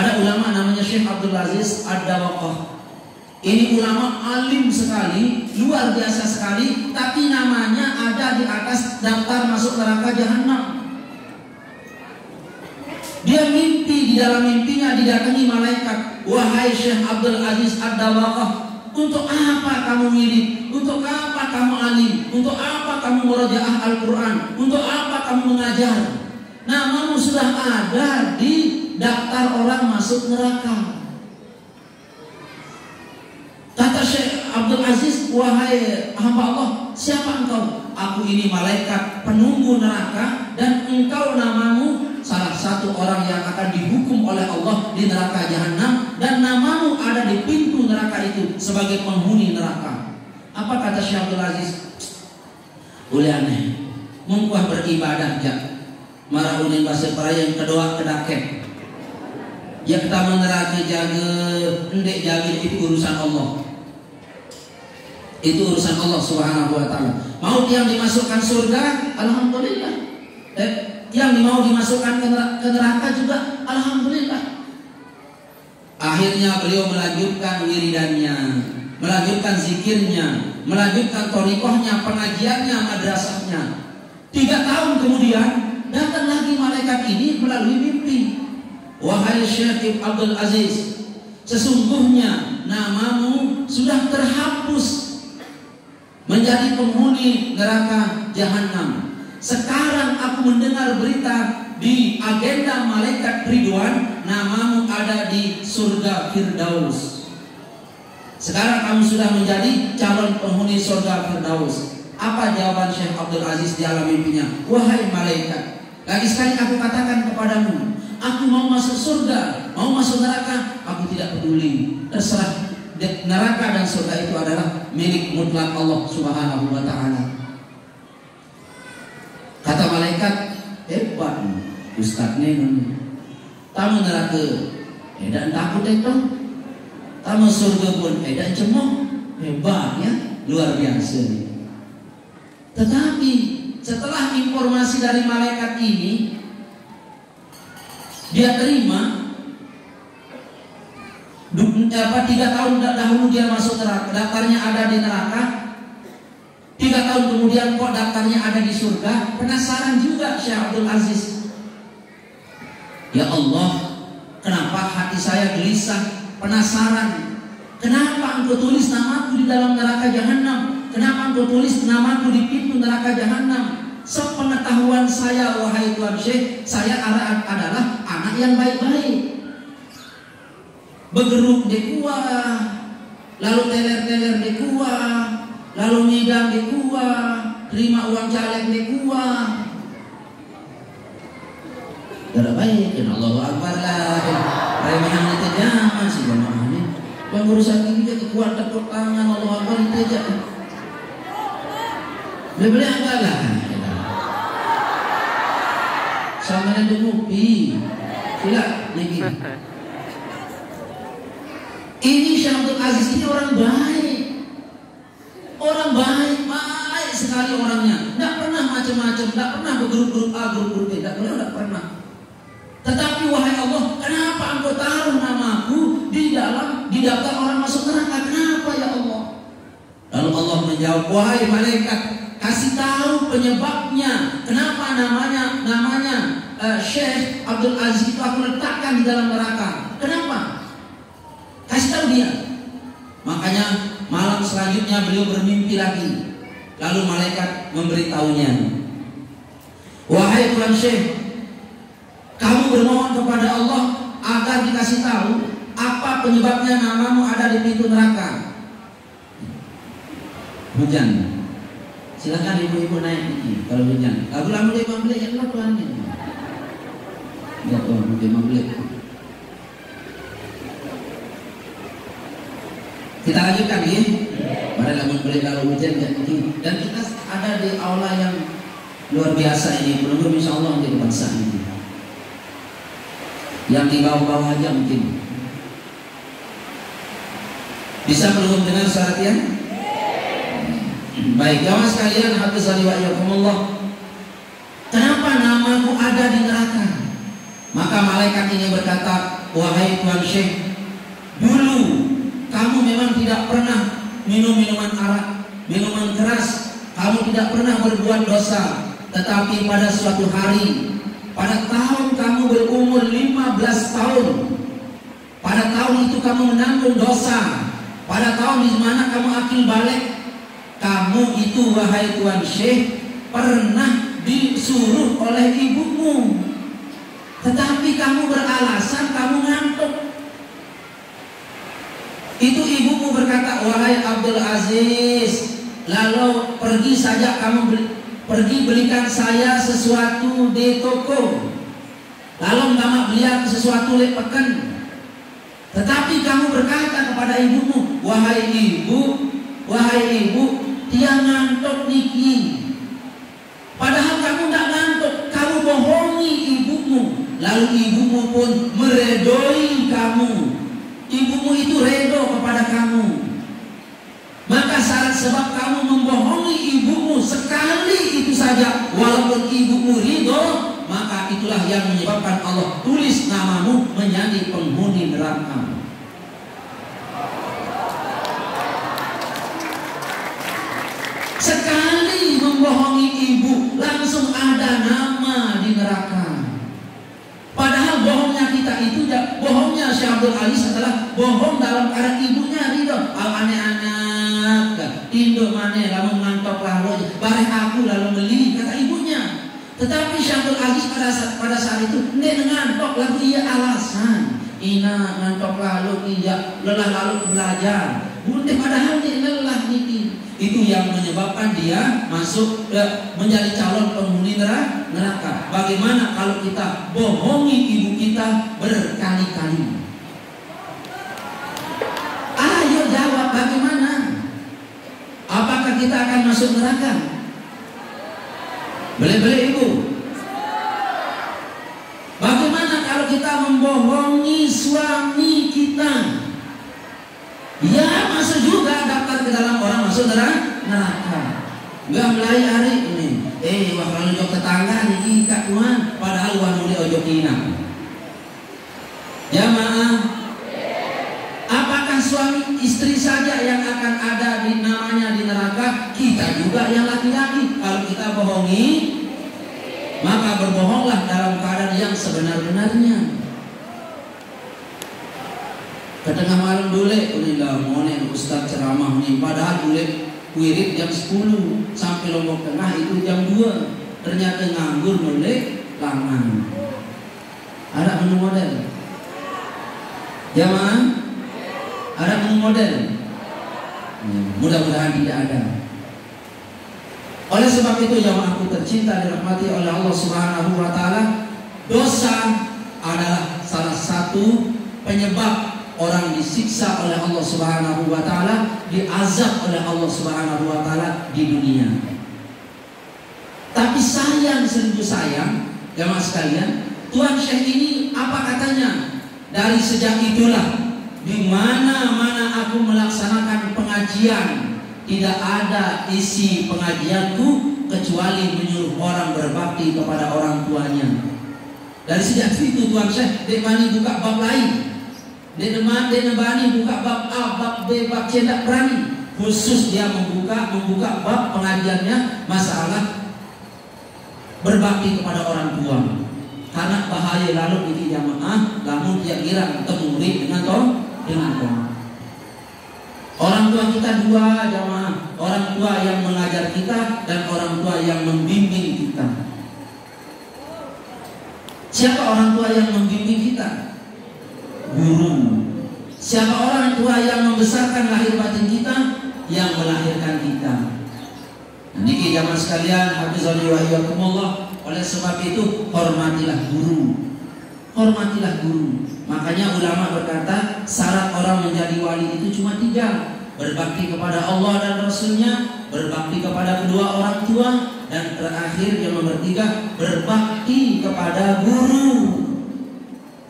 Ada ulama namanya Syekh Abdul Aziz Ad-Dawaqah. Ini ulama alim sekali, luar biasa sekali, tapi namanya ada di atas daftar masuk neraka jahanam. Dia mimpi, di dalam mimpinya didatangi malaikat. Wahai Syekh Abdul Aziz Ad-Dawaqah, untuk apa kamu milih? Untuk apa kamu alim? Untuk apa kamu murajaah Al-Quran? Untuk apa kamu mengajar? Namamu sudah ada di daftar orang masuk neraka. Kata Syekh Abdul Aziz, wahai hamba Allah, siapa engkau? Aku ini malaikat penunggu neraka, dan engkau namamu salah satu orang yang akan dihukum oleh Allah di neraka jahanam, dan namamu ada di pintu neraka itu sebagai penghuni neraka. Apa kata Syekh Abdul Aziz? Boleh aneh, mengkuah beribadah jak maraunin bahasa peraya yang kedua kedaket. Ya kita neraka jaga, endek jaga, itu urusan Allah. Itu urusan Allah Subhanahu wa ta'ala. Mau yang dimasukkan surga, alhamdulillah. Yang mau dimasukkan ke neraka juga, alhamdulillah. Akhirnya beliau melanjutkan wiridannya, melanjutkan zikirnya, melanjutkan thariqahnya, pengajiannya, madrasahnya. 3 tahun kemudian datang lagi malaikat ini melalui mimpi. Wahai Syekh Abdul Aziz, sesungguhnya namamu sudah terhapus menjadi penghuni neraka jahanam. Sekarang aku mendengar berita di agenda malaikat Ridwan, namamu ada di surga Firdaus. Sekarang kamu sudah menjadi calon penghuni surga Firdaus. Apa jawaban Syekh Abdul Aziz di alam mimpinya? Wahai malaikat, lagi sekali aku katakan kepadamu, aku mau masuk surga, mau masuk neraka, aku tidak peduli. Terserah, neraka dan surga itu adalah milik mutlak Allah Subhanahu wa ta'ala. Kata malaikat, hebat Ustaz nih, tamu neraka edan takut itu, tamu surga pun edan cemoh, hebat ya, luar biasa. Tetapi setelah informasi dari malaikat ini dia terima, 3 tahun dahulu dia masuk neraka, daftarnya ada di neraka. 3 tahun kemudian kok daftarnya ada di surga. Penasaran juga Syekh Abdul Aziz. Ya Allah, kenapa hati saya gelisah, penasaran. Kenapa engkau tulis namaku di dalam neraka jahanam? Kenapa engkau tulis namaku di pintu neraka jahanam? Sepengetahuan saya, wahai Tuan Syekh, saya adalah anak yang baik-baik. Bergeruk di kuah, lalu teler-teler di kuah, lalu ngidam di kuah, terima uang caleg di kuah. Tidak baik, ya Allah Akbar lah. Remehan itu jangan sih jamaah ini. Yang urusan ini jadi kuat tepuk tangan Allah Akbar itu aja. Beli apa lah? Sama ada ngopi. Sila, lagi. Ini Syekh Abdul Aziz ini orang baik. Orang baik, baik sekali orangnya. Tidak pernah macam-macam, tidak pernah bergrup-grup A, grup-grup B, tidak pernah. Tetapi wahai Allah, kenapa engkau taruh namaku di daftar orang masuk neraka? Kenapa ya Allah? Lalu Allah menjawab, wahai malaikat, kasih tahu penyebabnya. Kenapa namanya Syekh Abdul Aziz itu aku letakkan di dalam neraka? Kenapa? Kasih tahu dia. Makanya malam selanjutnya beliau bermimpi lagi. Lalu malaikat memberitahunya, wahai Tuan Syekh, kamu bermohon kepada Allah agar dikasih tahu apa penyebabnya namamu ada di pintu neraka. Hujan. Silakan ibu-ibu naik ini kalau hujan. Lagu-lagu dia membeli yang Tuhan ini. Ya Tuhan, dia membeli. Kita lanjutkan ya. Mari lamun beli kalau hujan dan kita ada di aula yang luar biasa ini. Belum insya Allah menjadi bangsa ini. Yang di bawah-bawah aja mungkin. Bisa belum dengar suara yang? Baik, jamaah sekalian, hafizani wa iyyakumullah. Kenapa namaku ada di neraka? Maka malaikat ini berkata, wahai Tuan Syekh, dulu kamu memang tidak pernah minum minuman arak, minuman keras, kamu tidak pernah berbuat dosa. Tetapi pada suatu hari, pada tahun kamu berumur 15 tahun, pada tahun itu kamu menanggung dosa, pada tahun di mana kamu akil balik, kamu itu wahai Tuan Syekh pernah disuruh oleh ibumu, tetapi kamu beralasan kamu ngantuk. Itu ibumu berkata, wahai Abdul Aziz, lalu pergi saja kamu pergi belikan saya sesuatu di toko. Lalu mama belikan sesuatu di pekan. Tetapi kamu berkata kepada ibumu, wahai ibu, dia ngantuk niki. Padahal kamu tidak ngantuk, kamu bohongi ibumu. Lalu ibumu pun meredoi kamu. Ibumu itu redo kepada kamu. Maka syarat sebab kamu membohongi ibumu sekali itu saja, walaupun ibumu ridho, maka itulah yang menyebabkan Allah tulis namamu menjadi penghuni neraka. Sekali membohongi ibu, langsung ada nama di neraka. Padahal bohongnya kita itu, bohongnya Syekh Abdul Aziz adalah bohong dalam keadaan ibunya ridho. Anak-anak, induk mana lalu ngantok lalu, bareng aku lalu beli, kata ibunya. Tetapi Syekh Abdul Aziz pada saat itu, nek ngantok lalu iya alasan. Ina ngantok lalu iya, lelah lalu belajar. Bunda padahal dia lelah niki. Itu yang menyebabkan dia masuk menjadi calon penghuni neraka. Bagaimana kalau kita bohongi ibu kita berkali-kali? Ayo jawab, bagaimana? Apakah kita akan masuk neraka? Boleh-boleh ibu? Bagaimana kalau kita membohongi suami kita? Ya masuk juga, daftar ke dalam orang masuk neraka. Enggak mulai hari ini. Wah kalau jok tetangga nih kak Tuhan, padahal wah mulai ojok kina. Jamaah, apakah suami istri saja yang akan ada di namanya di neraka? Kita juga yang laki-laki. Kalau kita bohongi, maka berbohonglah dalam keadaan yang sebenar-benarnya. Ke tengah malam dulu, unilah monen Ustaz ceramah nih. Padahal dulu wirid jam 10 sampai Lombok Tengah itu jam 2. Ternyata nganggur mulai lama. Ada menu model? Jamaah? Ada menu model? Mudah-mudahan tidak ada. Oleh sebab itu jamaahku tercinta dirahmati oleh Allah Subhanahu wa taala, dosa adalah salah satu penyebab orang disiksa oleh Allah Subhanahu wa taala, diazab oleh Allah Subhanahu wa taala di dunia. Tapi sayang, sungguh sayang, jemaah sekalian, Tuan Syekh ini apa katanya? Dari sejak itulah di mana-mana aku melaksanakan pengajian, tidak ada isi pengajianku kecuali menyuruh orang berbakti kepada orang tuanya. Dari sejak itu Tuan Syekh Dekmani buka bab lain. Dia nebani buka bab A, bab B, bab C, tidak berani. Khusus dia membuka bab pengajiannya masalah berbakti kepada orang tua. Karena bahaya lalu ini jamaah, namun dia kira temuri dengan toh. Orang tua kita dua jamaah, orang tua yang mengajar kita dan orang tua yang membimbing kita. Siapa orang tua yang membimbing kita? Guru. Siapa orang tua yang membesarkan lahir batin kita? Yang melahirkan kita. Niki jamaah sekalian, hafizani wa iyyakumullah. Oleh sebab itu hormatilah guru. Hormatilah guru. Makanya ulama berkata syarat orang menjadi wali itu cuma 3. Berbakti kepada Allah dan Rasulnya, berbakti kepada kedua orang tua, dan terakhir yang nomor 3, berbakti kepada guru.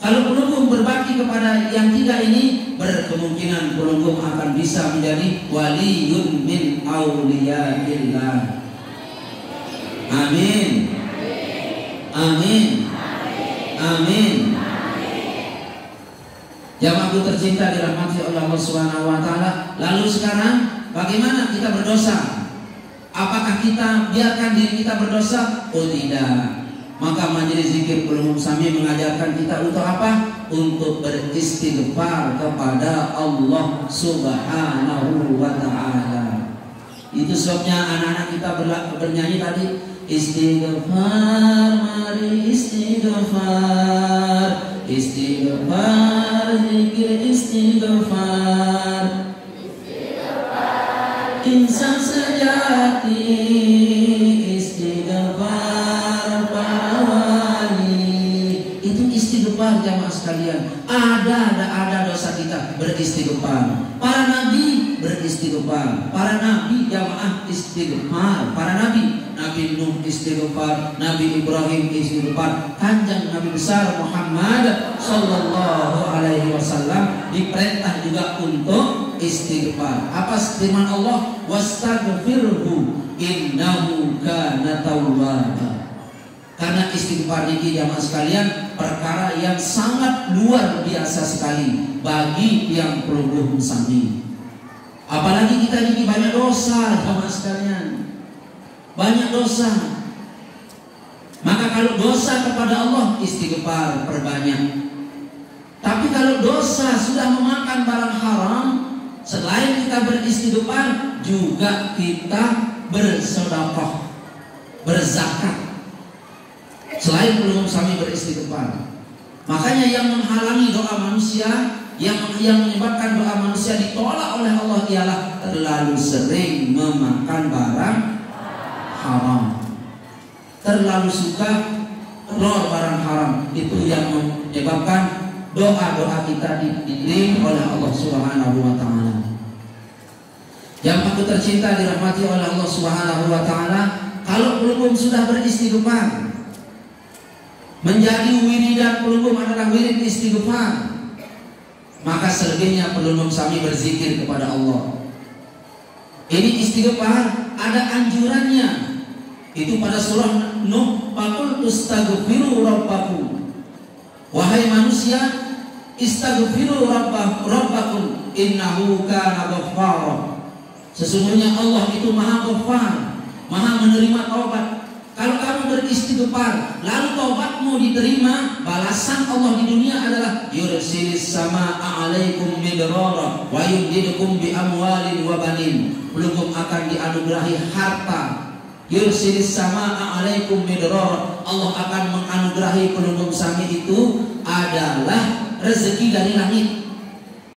Kalau pelunggung berbakti kepada yang 3 ini, berkemungkinan pelunggung akan bisa menjadi waliyun min auliyaillah. Amin. Amin. Amin. Jamaahku tercinta dirahmati oleh Allah Subhanahu wa taala. Lalu sekarang bagaimana kita berdosa? Apakah kita biarkan diri kita berdosa? Oh tidak. Maka Majelis Zikir Qulubum Sami mengajarkan kita untuk apa? Untuk beristighfar kepada Allah Subhanahu wa taala. Itu sebabnya anak-anak kita bernyanyi tadi, istighfar, mari istighfar, istighfar, zikir istighfar, insan sejati, istighfar para wali. Itu istighfar jamaah sekalian. Ada dosa kita beristighfar. Para nabi beristighfar. Para nabi jamaah istighfar. Para nabi, Nabi Nuh istighfar, Nabi Ibrahim istighfar, Kanjeng Nabi besar Muhammad sallallahu alaihi wasallam diperintah juga untuk istighfar. Apa firman Allah? Wastaghfirhu innahu kana tawwaba. Karena istighfar ini jamaah sekalian perkara yang sangat luar biasa sekali bagi yang Qulubum Sami. Apalagi kita ini banyak dosa jamaah sekalian. Banyak dosa. Maka kalau dosa kepada Allah istighfar perbanyak. Tapi kalau dosa sudah memakan barang haram, selain kita beristighfar, juga kita bersedekah, berzakat. Selain belum kami beristighfar. Makanya yang menghalangi doa manusia, yang menyebabkan doa manusia ditolak oleh Allah ialah terlalu sering memakan barang haram. Terlalu suka keluar barang haram. Itu yang menyebabkan doa-doa kita diterima oleh Allah Subhanahu wa taala. Yang aku tercinta dirahmati oleh Allah Subhanahu wa taala, kalau Qulubum sudah beristighfar, menjadi wiridan Qulubum adalah wirid istighfar, maka selebihnya Qulubum Sami berzikir kepada Allah. Ini istighfar ada anjurannya. Itu pada surah Nuh, faqul tustaghfiru rabbakum. Wahai manusia, istaghfiru rabbakum innahu kana ghaffara. Sesungguhnya Allah itu Maha Ghaffar, Maha menerima taubat. Kalau kamu beristighfar lalu taubatmu diterima, balasan Allah di dunia adalah yursilis samaa'a 'alaikum midrara wa yumdidukum bi amwalin wa banin. Belum akan dianugerahi harta. Yursilis samaa'a 'alaikum midrara. Allah akan menganugerahi Qulubum Sami itu adalah rezeki dari langit.